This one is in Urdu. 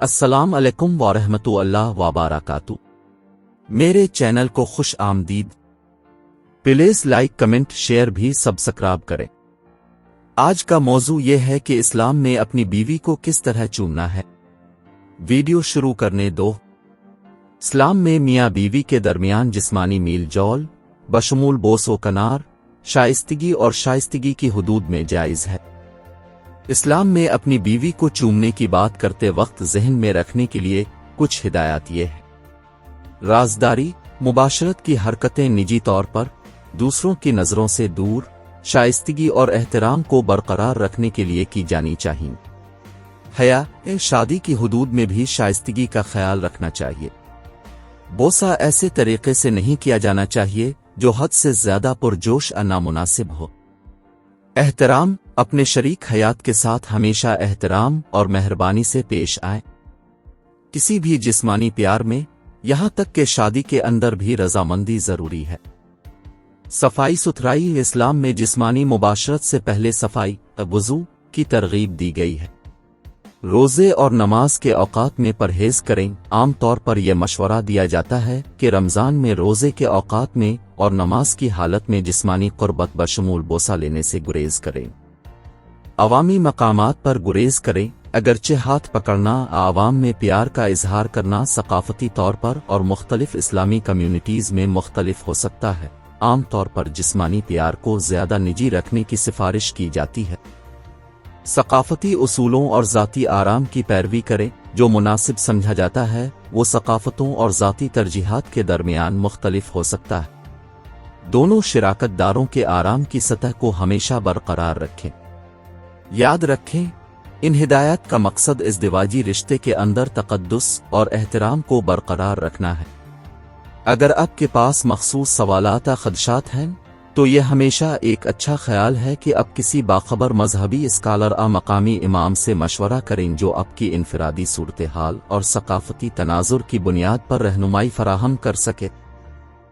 السلام علیکم ورحمۃ اللہ وبرکاتہ۔ میرے چینل کو خوش آمدید۔ پلیز لائک، کمنٹ، شیئر بھی سبسکرائب کریں۔ آج کا موضوع یہ ہے کہ اسلام میں اپنی بیوی کو کس طرح چومنا ہے۔ ویڈیو شروع کرنے دو۔ اسلام میں میاں بیوی کے درمیان جسمانی میل جول بشمول بوس و کنار، شائستگی اور شائستگی کی حدود میں جائز ہے۔ اسلام میں اپنی بیوی کو چومنے کی بات کرتے وقت ذہن میں رکھنے کے لیے کچھ ہدایات یہ ہے۔ رازداری، مباشرت کی حرکتیں نجی طور پر، دوسروں کی نظروں سے دور، شائستگی اور احترام کو برقرار رکھنے کے لیے کی جانی چاہیے۔ حیا، شادی کی حدود میں بھی شائستگی کا خیال رکھنا چاہیے۔ بوسہ ایسے طریقے سے نہیں کیا جانا چاہیے جو حد سے زیادہ پرجوش اور نامناسب ہو۔ احترام، اپنے شریک حیات کے ساتھ ہمیشہ احترام اور مہربانی سے پیش آئیں۔ کسی بھی جسمانی پیار میں، یہاں تک کہ شادی کے اندر بھی رضامندی ضروری ہے۔ صفائی ستھرائی، اسلام میں جسمانی مباشرت سے پہلے صفائی وضو کی ترغیب دی گئی ہے۔ روزے اور نماز کے اوقات میں پرہیز کریں۔ عام طور پر یہ مشورہ دیا جاتا ہے کہ رمضان میں روزے کے اوقات میں اور نماز کی حالت میں جسمانی قربت بشمول بوسہ لینے سے گریز کریں۔ عوامی مقامات پر گریز کریں۔ اگرچہ ہاتھ پکڑنا عوام میں پیار کا اظہار کرنا ثقافتی طور پر اور مختلف اسلامی کمیونٹیز میں مختلف ہو سکتا ہے، عام طور پر جسمانی پیار کو زیادہ نجی رکھنے کی سفارش کی جاتی ہے۔ ثقافتی اصولوں اور ذاتی آرام کی پیروی کریں۔ جو مناسب سمجھا جاتا ہے وہ ثقافتوں اور ذاتی ترجیحات کے درمیان مختلف ہو سکتا ہے۔ دونوں شراکت داروں کے آرام کی سطح کو ہمیشہ برقرار رکھیں۔ یاد رکھیں، ان ہدایات کا مقصد ازدواجی رشتے کے اندر تقدس اور احترام کو برقرار رکھنا ہے۔ اگر آپ کے پاس مخصوص سوالات یا خدشات ہیں تو یہ ہمیشہ ایک اچھا خیال ہے کہ آپ کسی باخبر مذہبی اسکالر یا مقامی امام سے مشورہ کریں جو آپ کی انفرادی صورتحال اور ثقافتی تناظر کی بنیاد پر رہنمائی فراہم کر سکے۔